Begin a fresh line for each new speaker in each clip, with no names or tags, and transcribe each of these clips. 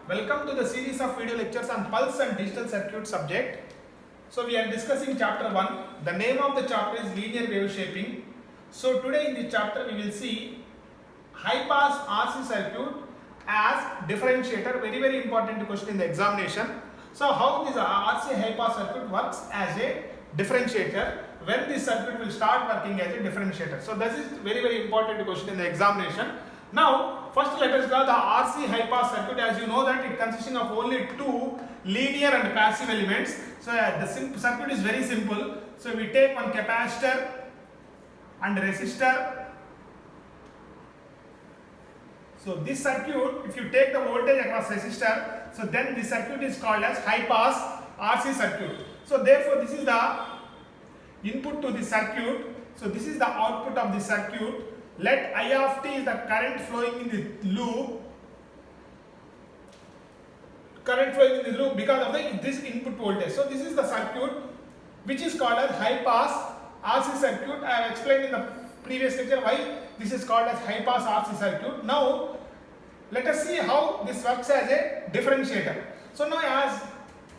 Welcome to the series of video lectures on pulse and digital circuit subject. So we are discussing chapter 1. The name of the chapter is linear wave shaping. So today in this chapter we will see high pass RC circuit as differentiator. Very important question in the examination. So how this RC high pass circuit works as a differentiator, when this circuit will start working as a differentiator. So this is very important question in the examination. Now first let us draw the RC high pass circuit. As you know that it consisting of only two linear and passive elements. So the circuit is very simple. So we take one capacitor and resistor. So this circuit, if you take the voltage across resistor, so then this circuit is called as high pass RC circuit. So therefore this is the input to the circuit. So this is the output of the circuit. Let I of t is the current flowing in the loop. Current flowing in the loop because of this input voltage. So this is the circuit which is called as high pass RC circuit. I have explained in the previous lecture why this is called as high pass RC circuit. Now let us see how this works as a differentiator. So now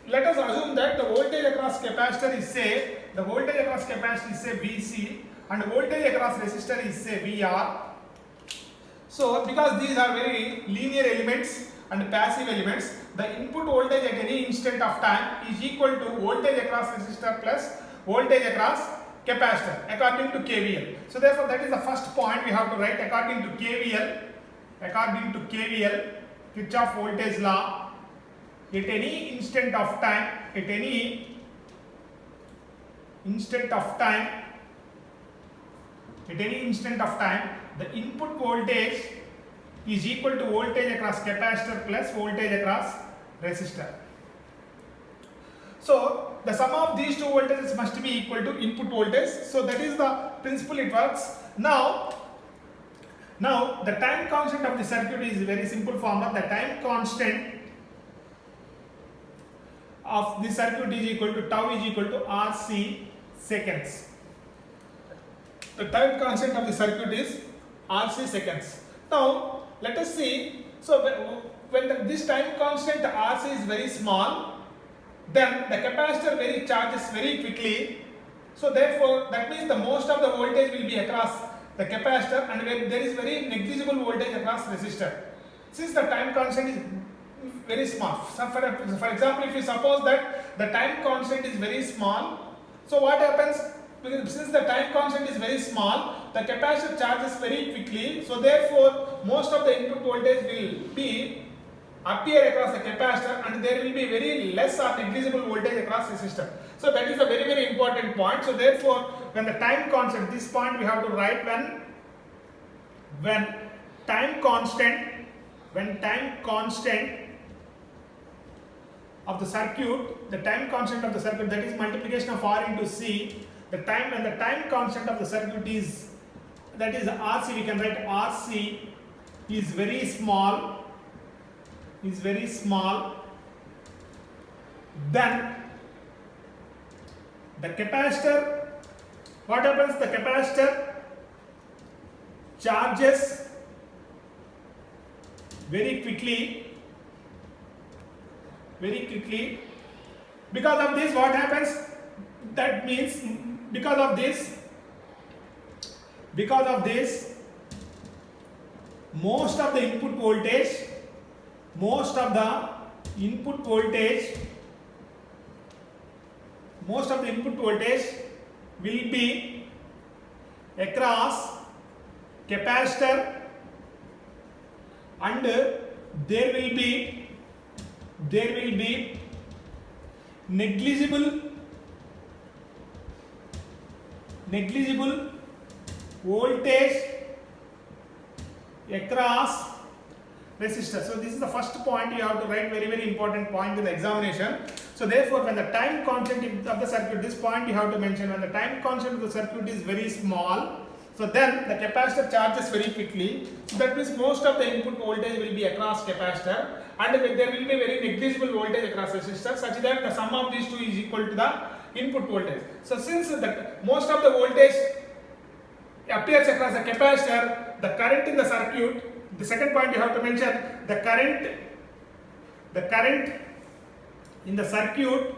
let us assume that the voltage across capacitor is say VC and voltage across resistor is say VR. So because these are very linear elements and passive elements, the input voltage at any instant of time is equal to voltage across resistor plus voltage across capacitor according to KVL. So therefore that is the first point we have to write according to KVL. According to KVL, Kirchhoff voltage law, at any instant of time, the input voltage is equal to voltage across capacitor plus voltage across resistor. So the sum of these two voltages must be equal to input voltage. So that is the principle it works. Now the time constant of the circuit is very simple formula. The time constant of the circuit is equal to tau is equal to RC seconds. The time constant of the circuit is RC seconds. Now let us see. So when this time constant RC is very small, then the capacitor charges very quickly. So therefore that means the most of the voltage will be across the capacitor and there is very negligible voltage across resistor. Since the time constant is very small. So for example, if you suppose that the time constant is very small, so what happens? Since the time constant is very small, the capacitor charges very quickly. So therefore, most of the input voltage will appear across the capacitor and there will be very less or negligible voltage across resistor. So that is a very important point. So therefore, when the time constant, this point we have to write when time constant of the circuit, that is multiplication of R into C. When the time constant of the circuit is, that is RC, we can write RC is very small, then the capacitor, what happens? The capacitor charges very quickly. Because of this, what happens? That means because of this, most of the input voltage will be across capacitor and there will be negligible voltage across resistor. So this is the first point you have to write, very important point in the examination. So therefore when the time constant of the circuit, this point you have to mention, when the time constant of the circuit is very small, so then the capacitor charges very quickly. So that means most of the input voltage will be across capacitor and there will be very negligible voltage across resistor, such that the sum of these two is equal to the input voltage. So since most of the voltage appears across the capacitor, the current in the circuit, the second point you have to mention, the current the current in the circuit,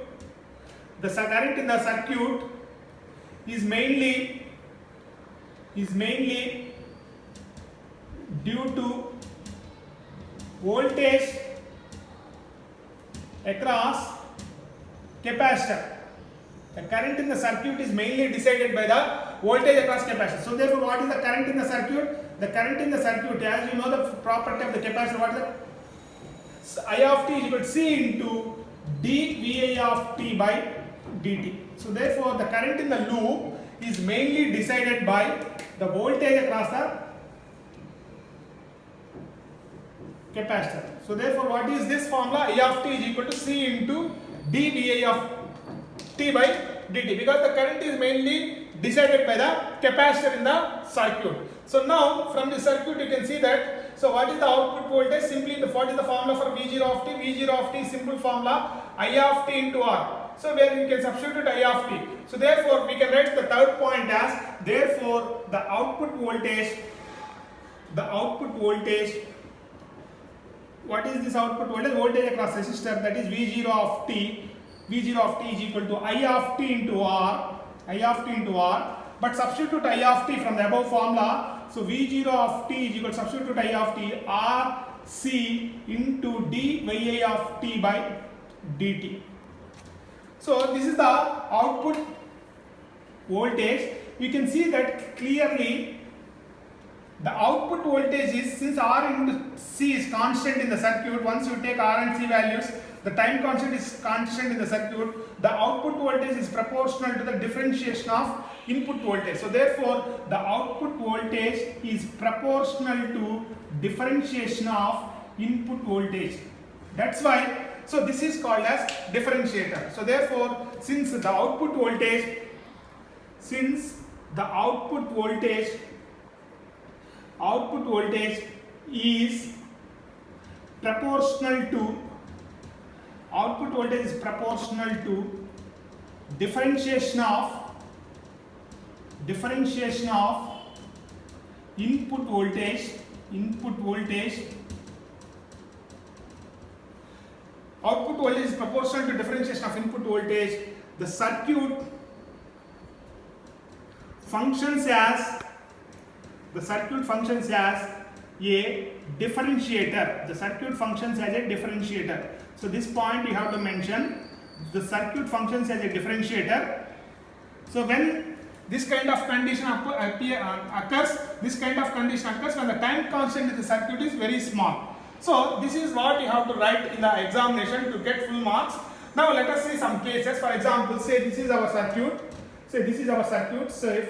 is mainly due to voltage across capacitor. The current in the circuit is mainly decided by the voltage across capacitor. So therefore, what is the current in the circuit? The current in the circuit, as you know the property of the capacitor, what is the I of t is equal to C into dVi of t by dt. So therefore, the current in the loop is mainly decided by the voltage across the capacitor. So therefore, what is this formula? I of t is equal to C into dVi of t by dt, because the current is mainly decided by the capacitor in the circuit. So now from the circuit you can see that, so what is the output voltage? Simply what is the formula for V0 of t? V0 of t, simple formula, I of t into R. So where you can substitute I of t. So therefore we can write the third point as, therefore the output voltage, what is this output voltage? Voltage across resistor, that is V0 of t. V0 of t is equal to I of t into R. But substitute I of t from the above formula. So V0 of t is equal to, substitute I of t, R C into dVi of t by dt. So this is the output voltage. You can see that clearly. The output voltage is, since R into C is constant in the circuit, once you take R and C values, the time constant is constant in the circuit, the output voltage is proportional to the differentiation of input voltage. So therefore, the output voltage is proportional to differentiation of input voltage. That's why, so this is called as differentiator. So therefore, since the output voltage is proportional to differentiation of input voltage, output voltage is proportional to differentiation of input voltage, the circuit functions as a differentiator. So this point you have to mention, the circuit functions as a differentiator. So when this kind of condition occurs when the time constant in the circuit is very small. So this is what you have to write in the examination to get full marks. Now let us see some cases. For example, say this is our circuit. So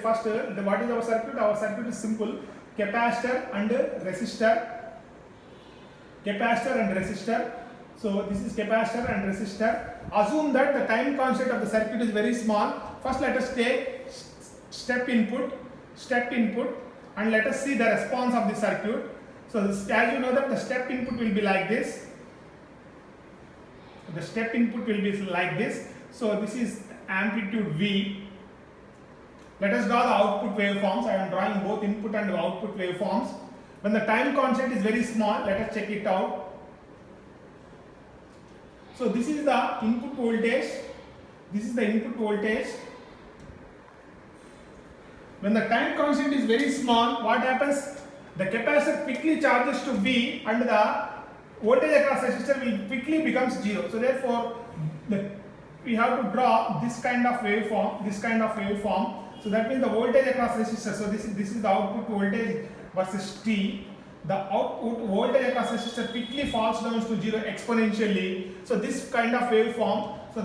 first, what is our circuit? Our circuit is simple: capacitor and resistor. So this is capacitor and resistor. Assume that the time constant of the circuit is very small. First, let us take step input, and let us see the response of the circuit. So this, as you know that the step input will be like this. So this is amplitude V. Let us draw the output waveforms. I am drawing both input and output waveforms. When the time constant is very small, let us check it out. So this is the input voltage. When the time constant is very small, what happens? The capacitor quickly charges to V and the voltage across resistor will quickly becomes 0. So therefore, we have to draw this kind of waveform. So that means the voltage across resistor. So this is the output voltage versus T. The output voltage across resistor quickly falls down to 0 exponentially. So this kind of waveform. So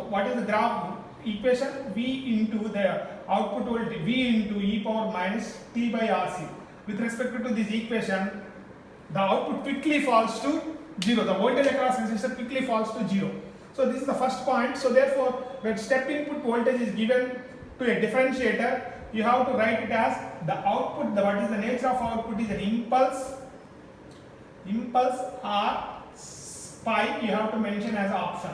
what is the graph equation? V into the output voltage, V into e power minus T by RC. With respect to this equation, the output quickly falls to 0. The voltage across resistor quickly falls to 0. So this is the first point. So therefore, when step input voltage is given to a differentiator, you have to write it as the output. What is the nature of output? Is an impulse or spike. You have to mention as option.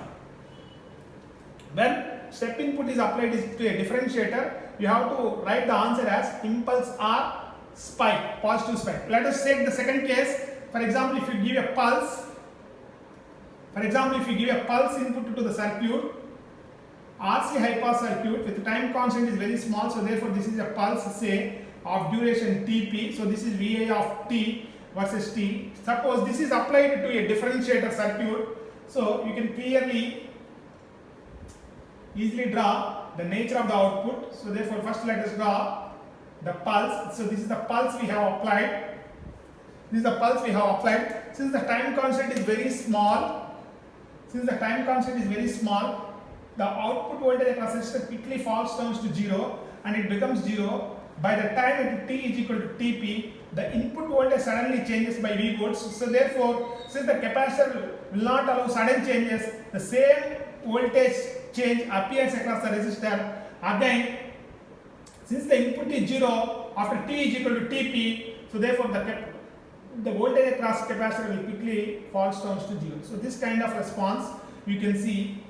When step input is applied to a differentiator, you have to write the answer as impulse or spike, positive spike. Let us take the second case. For example, if you give a pulse, For example, if you give a pulse input to the circuit, RC high pass circuit with time constant is very small, so therefore this is a pulse, say, of duration Tp. So this is Va of t versus t. Suppose this is applied to a differentiator circuit, so you can easily draw the nature of the output. So therefore first let us draw the pulse. So this is the pulse we have applied. This is the pulse we have applied. Since the time constant is very small, the output voltage across resistor quickly falls down to 0 and it becomes 0. By the time T is equal to Tp, the input voltage suddenly changes by V volts. So therefore, since the capacitor will not allow sudden changes, the same voltage change appears across the resistor. Again, since the input is 0 after T is equal to Tp, so therefore the voltage across capacitor will quickly falls down to 0. So this kind of response you can see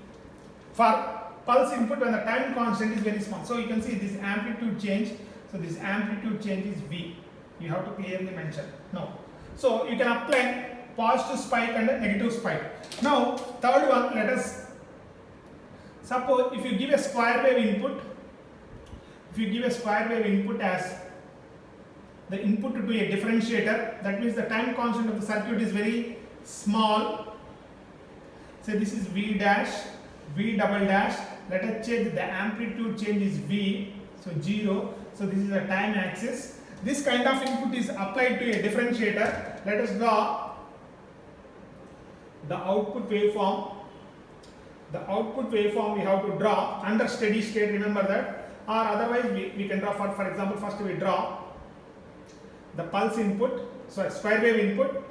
for pulse input when the time constant is very small. So you can see this amplitude change. So this amplitude change is V. You have to clearly mention. Now, so you can apply positive spike and a negative spike. Now, third one, let us suppose if you give a square wave input, as the input to a differentiator, that means the time constant of the circuit is very small. Say this is V dash, V double dash. Let us check the amplitude change is V, so 0. So this is the time axis. This kind of input is applied to a differentiator. Let us draw the output waveform. The output waveform we have to draw under steady state, remember that, or otherwise we can draw for example, first we draw the pulse input, so square wave input.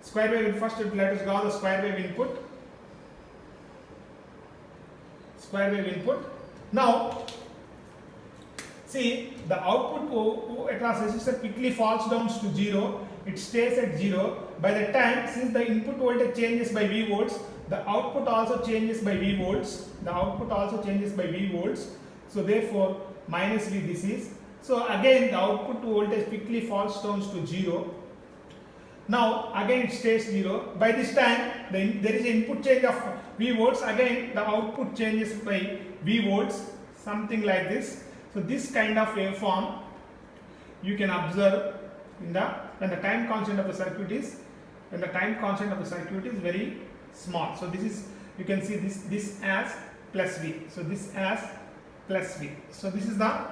Square wave, first let us draw the square wave input. Square wave input. Now, see the output across resistor quickly falls down to 0. It stays at 0. By the time, since the input voltage changes by V volts, the output also changes by V volts. So therefore, minus V this is. So again, the output voltage quickly falls down to 0. Now again it stays 0. By this time, there is an input change of V volts. Again, the output changes by V volts. Something like this. So this kind of waveform you can observe when the time constant of the circuit is very small. So this is, you can see this as plus V. So this as plus V. So this is the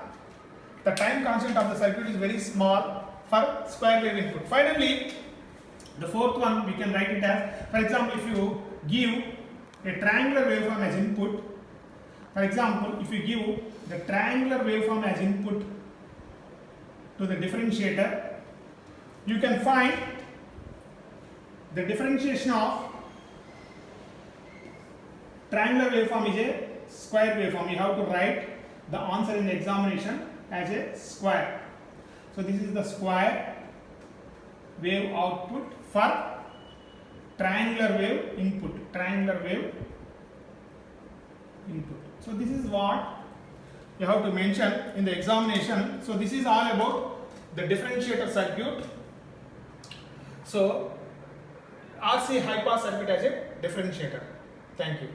time constant of the circuit is very small for square wave input. Finally, the fourth one we can write it as, for example, if you give a triangular waveform as input. For example, if you give the triangular waveform as input to the differentiator, you can find the differentiation of triangular waveform is a square waveform. You have to write the answer in the examination as a square. So this is the square wave output for triangular wave input. So this is what you have to mention in the examination. So this is all about the differentiator circuit. So RC high pass circuit as a differentiator. Thank you.